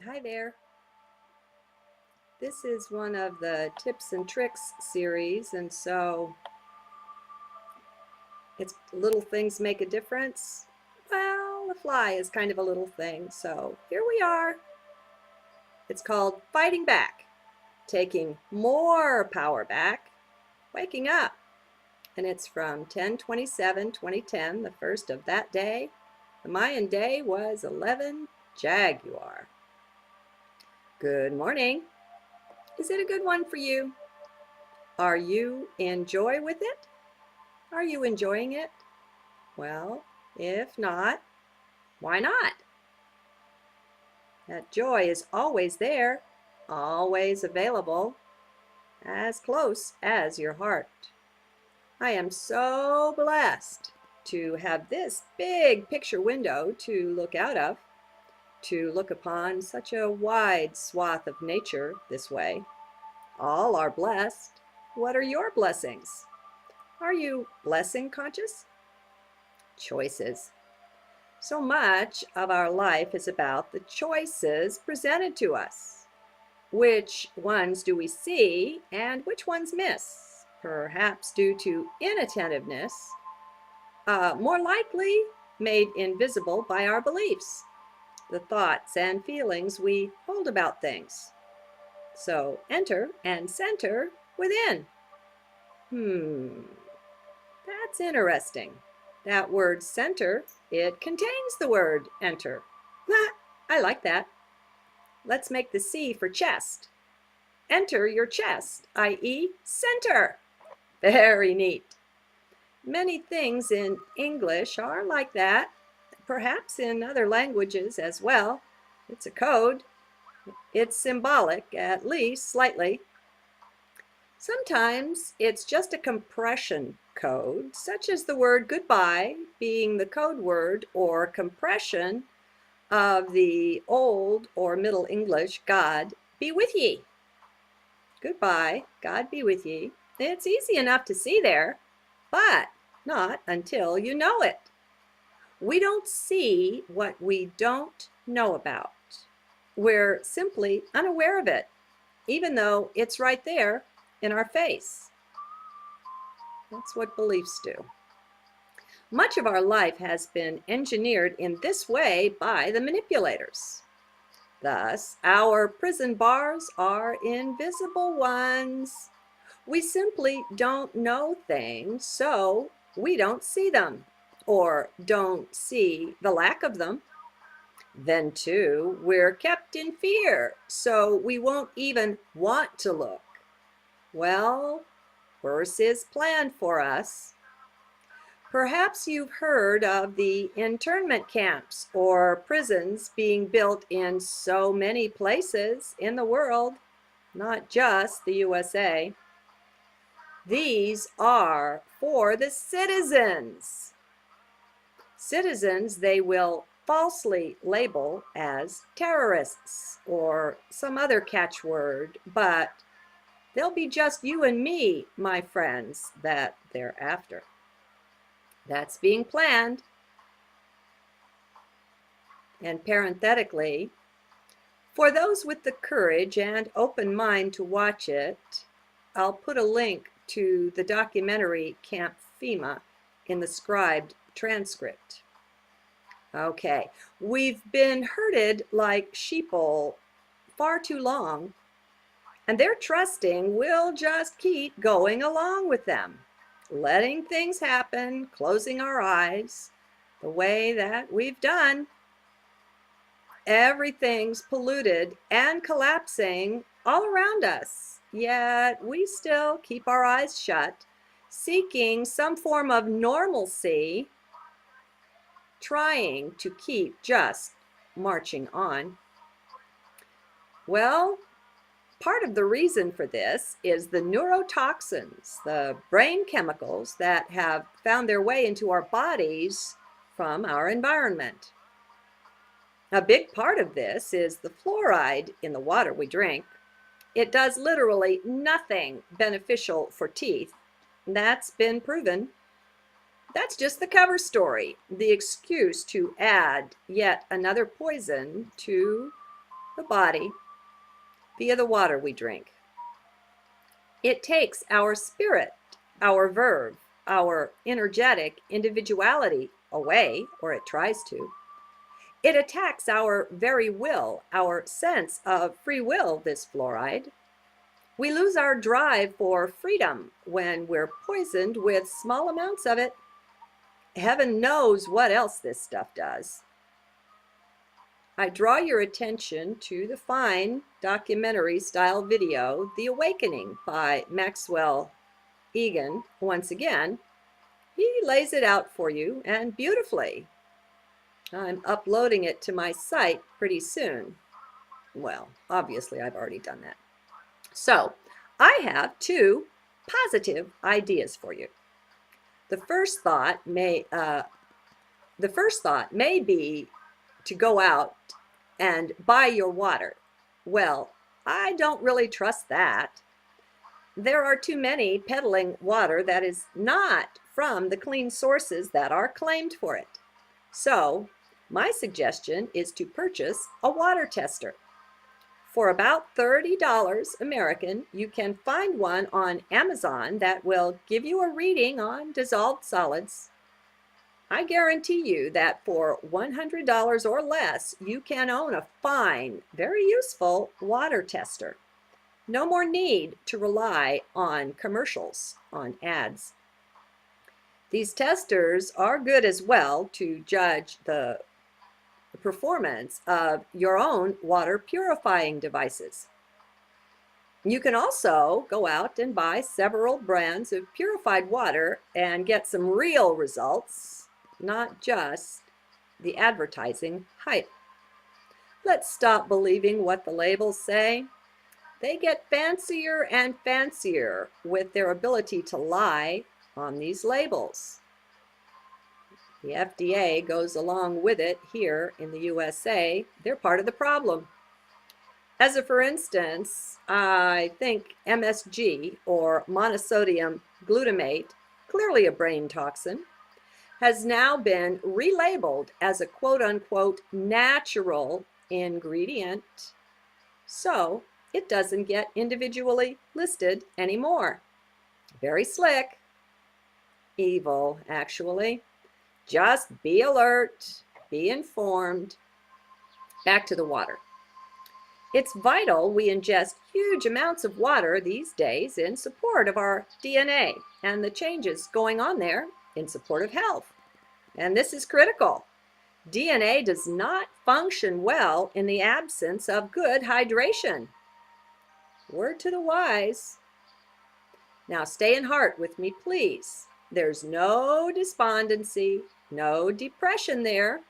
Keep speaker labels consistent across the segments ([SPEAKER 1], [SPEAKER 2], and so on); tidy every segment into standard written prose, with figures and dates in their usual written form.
[SPEAKER 1] Hi there. This is one of the tips and tricks series, and so it's little things make a difference. Well, a fly is kind of a little thing, so here we are. It's called fighting back, taking more power back, waking up. And it's from 10/27/2010, the first of that day. The Mayan day was 11 Jaguar. Good morning. Is it a good one for you? Are you in joy with it? Are you enjoying it? Well, if not, why not? That joy is always there, always available, as close as your heart. I am so blessed to have this big picture window to look out of, to look upon such a wide swath of nature this way. All are blessed. What are your blessings? Are you blessing conscious? Choices. So much of our life is about the choices presented to us. Which ones do we see and which ones miss? Perhaps due to inattentiveness, more likely made invisible by our beliefs, the thoughts and feelings we hold about things. So enter and center within. That's interesting. That word center, it contains the word enter. I like that. Let's make the C for chest. Enter your chest, i.e. center. Very neat. Many things in English are like that, perhaps in other languages as well. It's a code. It's symbolic, at least slightly. Sometimes it's just a compression code, such as the word goodbye being the code word or compression of the Old or Middle English God be with ye. Goodbye, God be with ye. It's easy enough to see there, but not until you know it. We don't see what we don't know about. We're simply unaware of it, even though it's right there in our face. That's what beliefs do. Much of our life has been engineered in this way by the manipulators. Thus, our prison bars are invisible ones. We simply don't know things, so we don't see them, or don't see the lack of them. Then, too, we're kept in fear, so we won't even want to look. Well, worse is planned for us. Perhaps you've heard of the internment camps or prisons being built in so many places in the world, not just the USA. These are for the citizens. Citizens they will falsely label as terrorists or some other catchword, but they'll be just you and me, my friends, that they're after. That's being planned. And parenthetically, for those with the courage and open mind to watch it, I'll put a link to the documentary Camp FEMA in the scribed transcript. Okay, we've been herded like sheeple far too long, and they're trusting we'll just keep going along with them, letting things happen, closing our eyes, the way that we've done. Everything's polluted and collapsing all around us, yet we still keep our eyes shut, seeking some form of normalcy, trying to keep just marching on. Well, part of the reason for this is the neurotoxins, the brain chemicals that have found their way into our bodies from our environment. A big part of this is the fluoride in the water we drink. It does literally nothing beneficial for teeth. That's been proven. That's just the cover story, the excuse to add yet another poison to the body via the water we drink. It takes our spirit, our verve, our energetic individuality away, or it tries to. It attacks our very will, our sense of free will, this fluoride. We lose our drive for freedom when we're poisoned with small amounts of it. Heaven knows what else this stuff does. I draw your attention to the fine documentary-style video, The Awakening by Maxwell Egan. Once again, he lays it out for you, and beautifully. I'm uploading it to my site pretty soon. Well, obviously I've already done that. So, I have two positive ideas for you. The first thought may be to go out and buy your water. Well, I don't really trust that. There are too many peddling water that is not from the clean sources that are claimed for it. So, my suggestion is to purchase a water tester. For about $30 American, you can find one on Amazon that will give you a reading on dissolved solids. I guarantee you that for $100 or less, you can own a fine, very useful water tester. No more need to rely on commercials, on ads. These testers are good as well to judge the performance of your own water purifying devices. You can also go out and buy several brands of purified water and get some real results, not just the advertising hype. Let's stop believing what the labels say. They get fancier and fancier with their ability to lie on these labels. The FDA goes along with it here in the USA. They're part of the problem. As a for instance, I think MSG, or monosodium glutamate, clearly a brain toxin, has now been relabeled as a quote-unquote natural ingredient, so it doesn't get individually listed anymore. Very slick. Evil, actually. Just be alert, be informed. Back to the water. It's vital we ingest huge amounts of water these days in support of our DNA and the changes going on there in support of health. And this is critical. DNA does not function well in the absence of good hydration. Word to the wise. Now stay in heart with me, please. There's no despondency, no depression there.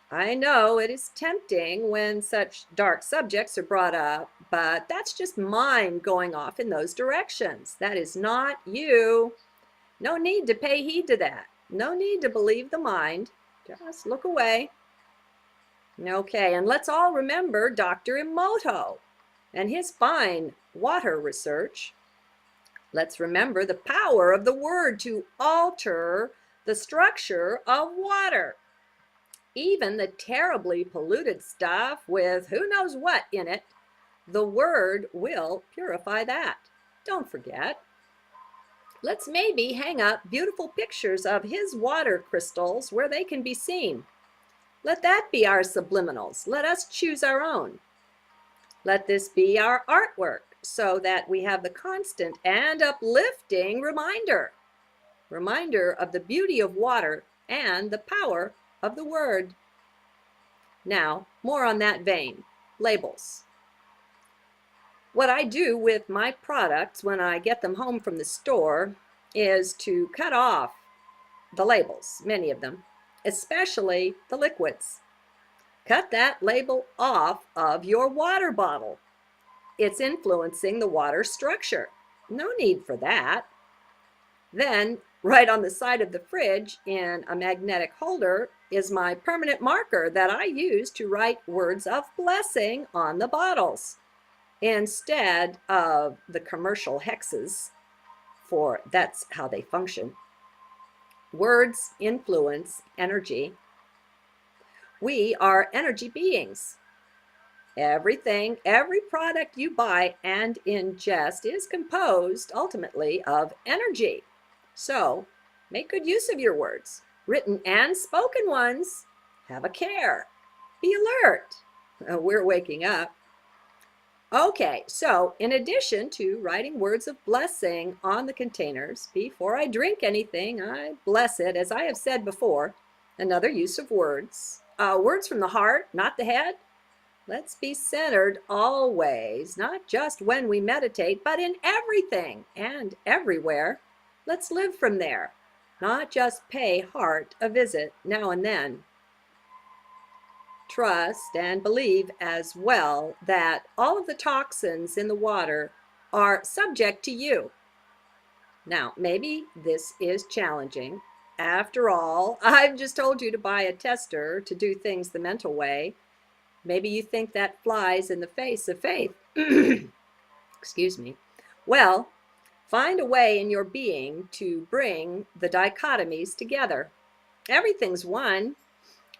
[SPEAKER 1] I know it is tempting when such dark subjects are brought up, but that's just mind going off in those directions. That is not you. No need to pay heed to that. No need to believe the mind. Just look away. Okay, and let's all remember Dr. Emoto and his fine water research. Let's remember the power of the word to alter the structure of water. Even the terribly polluted stuff with who knows what in it, the word will purify that. Don't forget. Let's maybe hang up beautiful pictures of his water crystals where they can be seen. Let that be our subliminals. Let us choose our own. Let this be our artwork so that we have the constant and uplifting reminder of the beauty of water and the power of the word. Now, more on that vein, labels. What I do with my products when I get them home from the store is to cut off the labels, many of them, especially the liquids. Cut that label off of your water bottle. It's influencing the water structure. No need for that. Then, right on the side of the fridge in a magnetic holder is my permanent marker that I use to write words of blessing on the bottles instead of the commercial hexes, for that's how they function. Words influence energy. We are energy beings. Everything, every product you buy and ingest is composed ultimately of energy. So make good use of your words, written and spoken ones. Have a care. Be alert. We're waking up. Okay, so in addition to writing words of blessing on the containers, before I drink anything, I bless it, as I have said before. Another use of words. Words from the heart, not the head. Let's be centered always, not just when we meditate, but in everything and everywhere. Let's live from there, not just pay heart a visit now and then. Trust and believe as well that all of the toxins in the water are subject to you. Now, maybe this is challenging. After all, I've just told you to buy a tester to do things the mental way. Maybe you think that flies in the face of faith. Excuse me. Well, find a way in your being to bring the dichotomies together. Everything's one.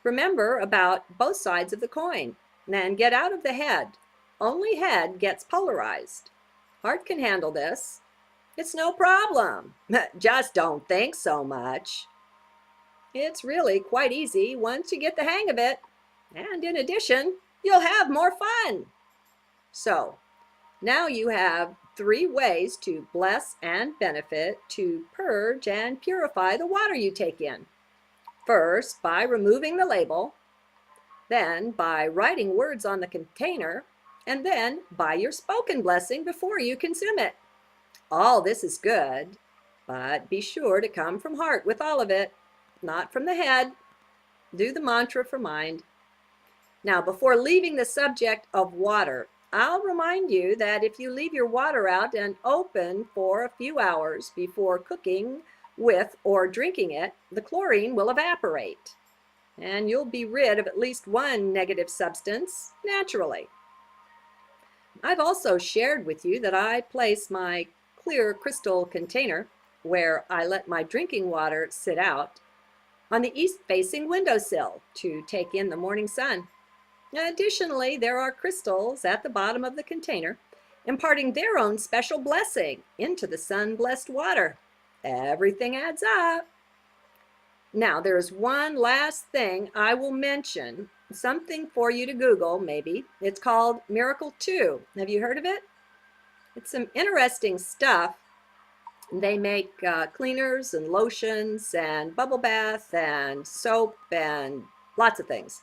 [SPEAKER 1] Remember about both sides of the coin and get out of the head. Only head gets polarized. Heart can handle this. It's no problem. Just don't think so much. It's really quite easy once you get the hang of it. And in addition, you'll have more fun. So, now you have 3 ways to bless and benefit, to purge and purify the water you take in. First, by removing the label, then by writing words on the container, and then by your spoken blessing before you consume it. All this is good, but be sure to come from heart with all of it, not from the head. Do the mantra for mind. Now, before leaving the subject of water, I'll remind you that if you leave your water out and open for a few hours before cooking with or drinking it, the chlorine will evaporate, and you'll be rid of at least one negative substance naturally. I've also shared with you that I place my clear crystal container, where I let my drinking water sit out, on the east-facing windowsill to take in the morning sun. Additionally, there are crystals at the bottom of the container, imparting their own special blessing into the sun-blessed water. Everything adds up. Now, there's one last thing I will mention, something for you to Google, maybe. It's called Miracle 2. Have you heard of it? It's some interesting stuff. They make cleaners and lotions and bubble bath and soap and lots of things.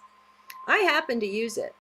[SPEAKER 1] I happen to use it.